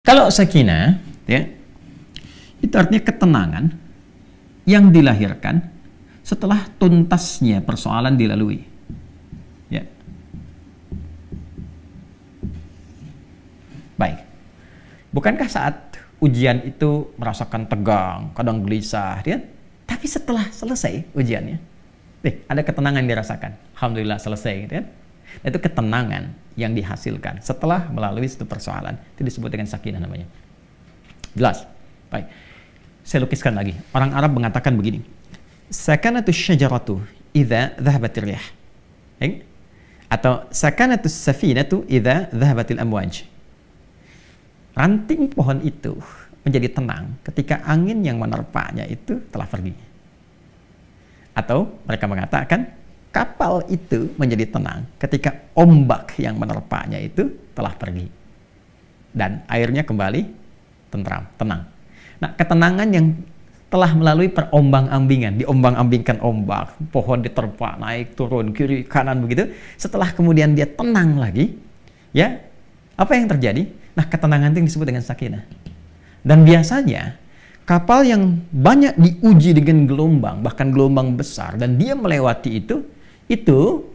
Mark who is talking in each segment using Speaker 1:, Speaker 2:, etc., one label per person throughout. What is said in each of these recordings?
Speaker 1: Kalau sakinah, ya, itu artinya ketenangan yang dilahirkan setelah tuntasnya persoalan dilalui. Ya. Baik. Bukankah saat ujian itu merasakan tegang, kadang gelisah, ya? Tapi setelah selesai ujiannya, ada ketenangan yang dirasakan. Alhamdulillah selesai, ya. Itu ketenangan yang dihasilkan setelah melalui satu persoalan. Itu disebut dengan sakinah namanya. Jelas? Baik. Saya lukiskan lagi. Orang Arab mengatakan begini. Sakanatu syajaratu idza dhahabatir rih. Atau sakanatu safinatu idza dhahabatil amwaj. Ranting pohon itu menjadi tenang ketika angin yang menerpanya itu telah pergi. Atau mereka mengatakan kapal itu menjadi tenang ketika ombak yang menerpanya itu telah pergi. Dan airnya kembali tentram, tenang. Nah, ketenangan yang telah melalui perombang-ambingan, diombang-ambingkan ombak, pohon diterpa, naik, turun, kiri, kanan, begitu. Setelah kemudian dia tenang lagi, ya, apa yang terjadi? Nah, ketenangan itu yang disebut dengan sakinah. Dan biasanya, kapal yang banyak diuji dengan gelombang, bahkan gelombang besar, dan dia melewati itu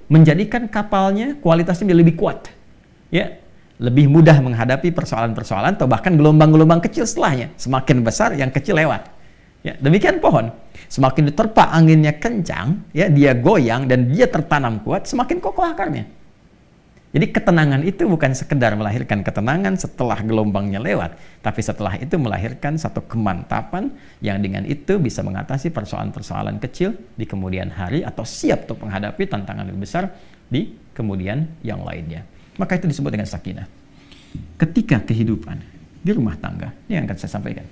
Speaker 1: menjadikan kapalnya kualitasnya lebih kuat, ya, lebih mudah menghadapi persoalan-persoalan atau bahkan gelombang-gelombang kecil setelahnya. Semakin besar, yang kecil lewat. Ya, demikian pohon, semakin diterpa anginnya kencang, ya, dia goyang dan dia tertanam kuat, semakin kokoh akarnya. Jadi ketenangan itu bukan sekedar melahirkan ketenangan setelah gelombangnya lewat, tapi setelah itu melahirkan satu kemantapan yang dengan itu bisa mengatasi persoalan-persoalan kecil di kemudian hari atau siap untuk menghadapi tantangan lebih besar di kemudian yang lainnya. Maka itu disebut dengan sakinah. Ketika kehidupan di rumah tangga, ini yang akan saya sampaikan,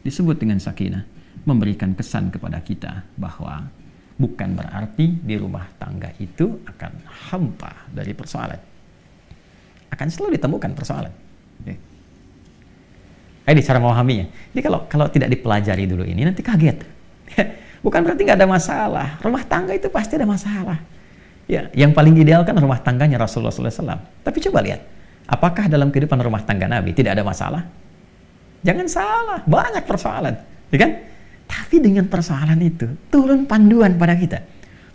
Speaker 1: disebut dengan sakinah, memberikan kesan kepada kita bahwa bukan berarti di rumah tangga itu akan hampa dari persoalan. Akan selalu ditemukan persoalan. Ini cara memahaminya. Jadi kalau tidak dipelajari dulu ini, nanti kaget. Bukan berarti nggak ada masalah. Rumah tangga itu pasti ada masalah. Ya, yang paling ideal kan rumah tangganya Rasulullah SAW. Tapi coba lihat, apakah dalam kehidupan rumah tangga Nabi tidak ada masalah? Jangan salah, banyak persoalan, ya kan? Tapi dengan persoalan itu turun panduan pada kita.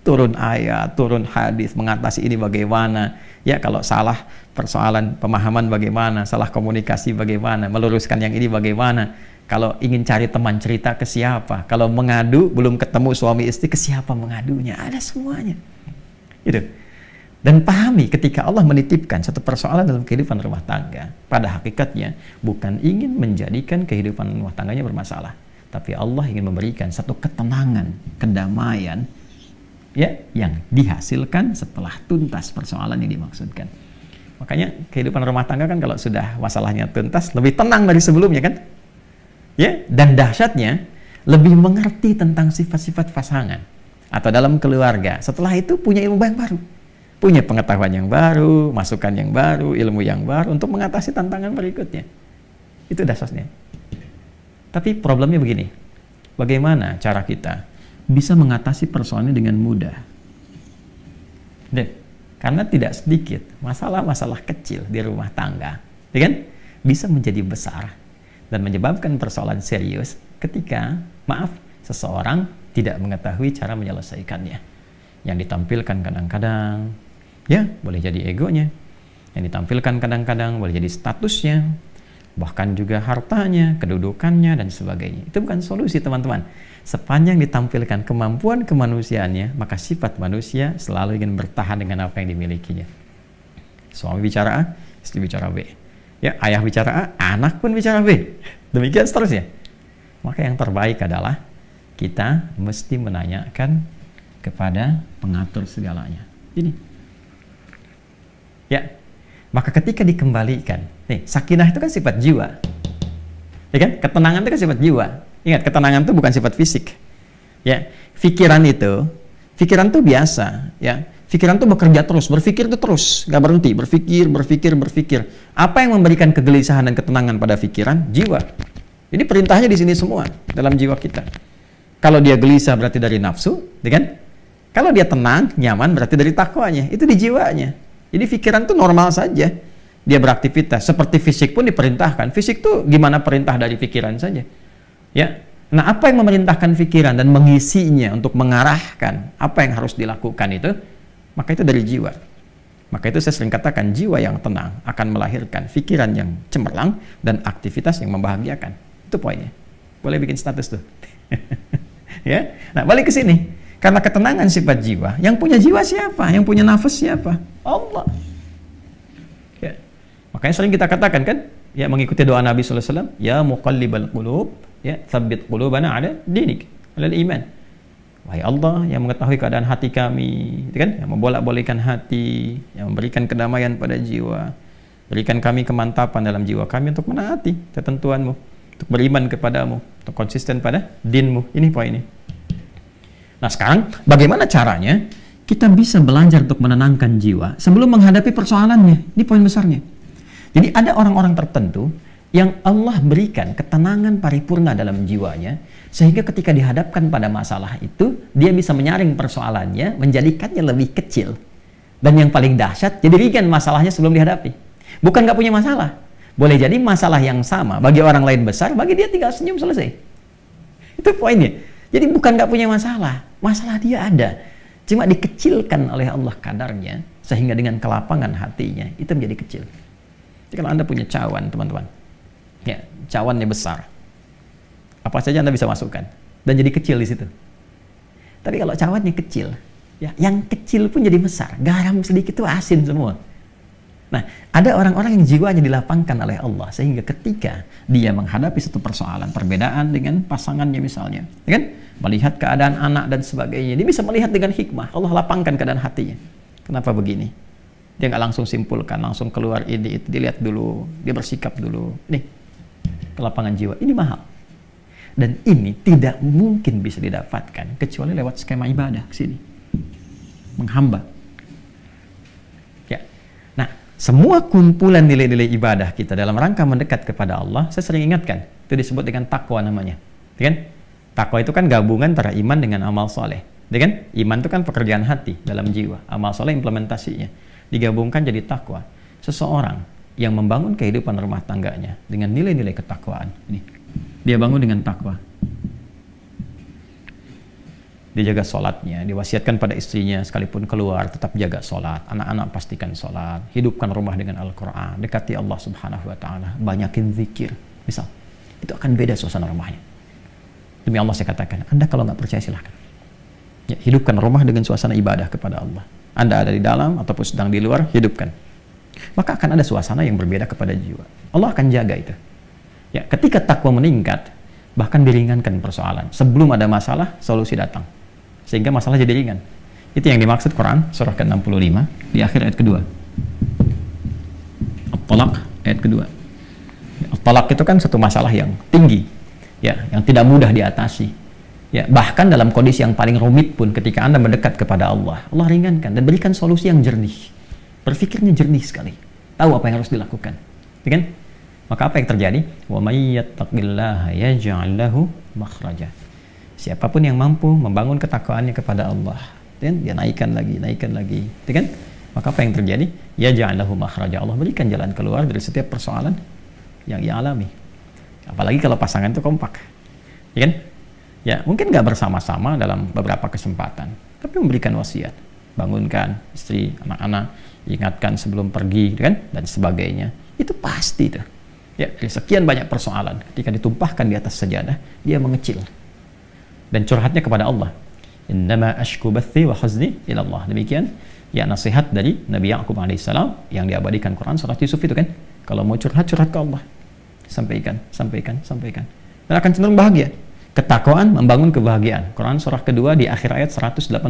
Speaker 1: Turun ayat, turun hadis, mengatasi ini bagaimana, ya, kalau salah persoalan pemahaman bagaimana, salah komunikasi bagaimana, meluruskan yang ini bagaimana, kalau ingin cari teman cerita ke siapa, kalau mengadu belum ketemu suami istri ke siapa mengadunya, ada semuanya. Gitu. Dan pahami ketika Allah menitipkan satu persoalan dalam kehidupan rumah tangga, pada hakikatnya bukan ingin menjadikan kehidupan rumah tangganya bermasalah, tapi Allah ingin memberikan satu ketenangan, kedamaian, ya, yang dihasilkan setelah tuntas persoalan yang dimaksudkan. Makanya kehidupan rumah tangga kan kalau sudah masalahnya tuntas lebih tenang dari sebelumnya kan, ya, dan dahsyatnya lebih mengerti tentang sifat-sifat pasangan atau dalam keluarga. Setelah itu punya ilmu yang baru, punya pengetahuan yang baru, masukan yang baru, ilmu yang baru untuk mengatasi tantangan berikutnya. Itu dahsyatnya. Tapi problemnya begini, bagaimana cara kita bisa mengatasi persoalannya dengan mudah? Karena tidak sedikit masalah-masalah kecil di rumah tangga, ya kan, bisa menjadi besar dan menyebabkan persoalan serius ketika, maaf, seseorang tidak mengetahui cara menyelesaikannya. Yang ditampilkan kadang-kadang, ya, boleh jadi egonya. Yang ditampilkan kadang-kadang boleh jadi statusnya, bahkan juga hartanya, kedudukannya, dan sebagainya. Itu bukan solusi, teman-teman. Sepanjang ditampilkan kemampuan kemanusiaannya, maka sifat manusia selalu ingin bertahan dengan apa yang dimilikinya. Suami bicara A, istri bicara B. Ya, ayah bicara A, anak pun bicara B. Demikian seterusnya. Maka yang terbaik adalah kita mesti menanyakan kepada pengatur segalanya. Ini. Ya. Maka ketika dikembalikan, nih, sakinah itu kan sifat jiwa. Ya kan? Ketenangan itu kan sifat jiwa. Ingat, ketenangan itu bukan sifat fisik. Ya, pikiran itu biasa, ya. Pikiran itu bekerja terus, berpikir itu terus, nggak berhenti, berpikir. Apa yang memberikan kegelisahan dan ketenangan pada pikiran? Jiwa. Jadi perintahnya di sini semua dalam jiwa kita. Kalau dia gelisah berarti dari nafsu, ya kan? Kalau dia tenang, nyaman berarti dari takwanya. Itu di jiwanya. Jadi pikiran itu normal saja. dia beraktivitas. Seperti fisik pun diperintahkan. Fisik tuh gimana perintah dari pikiran saja. Ya. Nah, apa yang memerintahkan pikiran dan mengisinya untuk mengarahkan apa yang harus dilakukan itu, maka itu dari jiwa. Maka itu saya sering katakan, jiwa yang tenang akan melahirkan pikiran yang cemerlang dan aktivitas yang membahagiakan. Itu poinnya. Boleh bikin status tuh. Ya. Nah, balik ke sini. Karena ketenangan sifat jiwa, yang punya jiwa siapa? Yang punya nafas siapa? Allah. Ya. Makanya sering kita katakan kan, ya mengikuti doa Nabi sallallahu alaihi wasallam, ya muqallibal qulub, ya tsabbit qulubana ala dinik, ala iman. Wahai Allah yang mengetahui keadaan hati kami, gitu kan? Yang membolak-balikkan hati, yang memberikan kedamaian pada jiwa, berikan kami kemantapan dalam jiwa kami untuk menaati ketentuanmu, untuk beriman kepadamu, untuk konsisten pada dinmu. Ini poinnya. Nah, sekarang bagaimana caranya kita bisa belajar untuk menenangkan jiwa sebelum menghadapi persoalannya? Ini poin besarnya. Jadi ada orang-orang tertentu yang Allah berikan ketenangan paripurna dalam jiwanya, sehingga ketika dihadapkan pada masalah itu, dia bisa menyaring persoalannya, menjadikannya lebih kecil. Dan yang paling dahsyat, jadi ringan masalahnya sebelum dihadapi. Bukan nggak punya masalah. Boleh jadi masalah yang sama bagi orang lain besar, bagi dia tinggal senyum selesai. Itu poinnya. Jadi bukan nggak punya masalah. Masalah dia ada. Cuma dikecilkan oleh Allah kadarnya, sehingga dengan kelapangan hatinya, itu menjadi kecil. Jadi kalau Anda punya cawan, teman-teman, ya, cawannya besar, apa saja Anda bisa masukkan dan jadi kecil di situ. Tapi kalau cawannya kecil, ya, yang kecil pun jadi besar. Garam sedikit itu asin semua. Nah, ada orang-orang yang jiwanya dilapangkan oleh Allah, sehingga ketika dia menghadapi satu persoalan, perbedaan dengan pasangannya misalnya, ya kan? Melihat keadaan anak dan sebagainya, dia bisa melihat dengan hikmah. Allah lapangkan keadaan hatinya. Kenapa begini? Dia nggak langsung simpulkan, langsung keluar ini, itu dilihat dulu, dia bersikap dulu. Nih, kelapangan jiwa, ini mahal. Dan ini tidak mungkin bisa didapatkan kecuali lewat skema ibadah ke sini. Menghamba. Ya. Nah, semua kumpulan nilai-nilai ibadah kita dalam rangka mendekat kepada Allah, saya sering ingatkan, itu disebut dengan takwa namanya. Ya kan? Takwa itu kan gabungan antara iman dengan amal soleh. Ya kan? Iman itu kan pekerjaan hati dalam jiwa, amal soleh implementasinya. Digabungkan jadi takwa. Seseorang yang membangun kehidupan rumah tangganya dengan nilai-nilai ketakwaan. Ini, dia bangun dengan takwa. Dia jaga sholatnya, diwasiatkan pada istrinya sekalipun keluar tetap jaga sholat. Anak-anak pastikan sholat. Hidupkan rumah dengan Al-Quran. Dekati Allah Subhanahu Wa Taala. Banyakin zikir. Misal, itu akan beda suasana rumahnya. Demi Allah saya katakan, Anda kalau nggak percaya silahkan. Ya, hidupkan rumah dengan suasana ibadah kepada Allah. Anda ada di dalam ataupun sedang di luar, hidupkan. Maka akan ada suasana yang berbeda kepada jiwa. Allah akan jaga itu. Ya, ketika takwa meningkat, bahkan diringankan persoalan. Sebelum ada masalah, solusi datang. Sehingga masalah jadi ringan. Itu yang dimaksud Quran, surah ke-65, di akhir ayat kedua. At-Talaq, ayat kedua. At-Talaq itu kan satu masalah yang tinggi, ya, yang tidak mudah diatasi. Ya, bahkan dalam kondisi yang paling rumit pun ketika Anda mendekat kepada Allah, Allah ringankan dan berikan solusi yang jernih. Berpikirnya jernih sekali. Tahu apa yang harus dilakukan. Ya kan? Maka apa yang terjadi? Wa may yattaqillaha yaj'al lahu makhraja. Siapapun yang mampu membangun ketakwaannya kepada Allah, dan dia naikkan lagi, ya kan? Maka apa yang terjadi? Yaj'al lahu makhraja. Allah berikan jalan keluar dari setiap persoalan yang ia alami. Apalagi kalau pasangan itu kompak. Ya kan? Ya, mungkin nggak bersama-sama dalam beberapa kesempatan, tapi memberikan wasiat, bangunkan istri, anak-anak, ingatkan sebelum pergi, kan, dan sebagainya. Itu pasti tuh. Ya, dari sekian banyak persoalan, ketika ditumpahkan di atas sajadah, dia mengecil dan curhatnya kepada Allah. Innama ashku bathi wa huzni ila Allah. Demikian ya nasihat dari Nabi Ya'qub alaihissalam yang diabadikan Quran surat Yusuf itu kan. Kalau mau curhat ke Allah, sampaikan. Dan akan cenderung bahagia. Ketakwaan membangun kebahagiaan. Quran surah kedua di akhir ayat 189.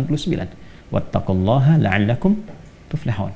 Speaker 1: Wattaqullaha la'allakum tuflihun.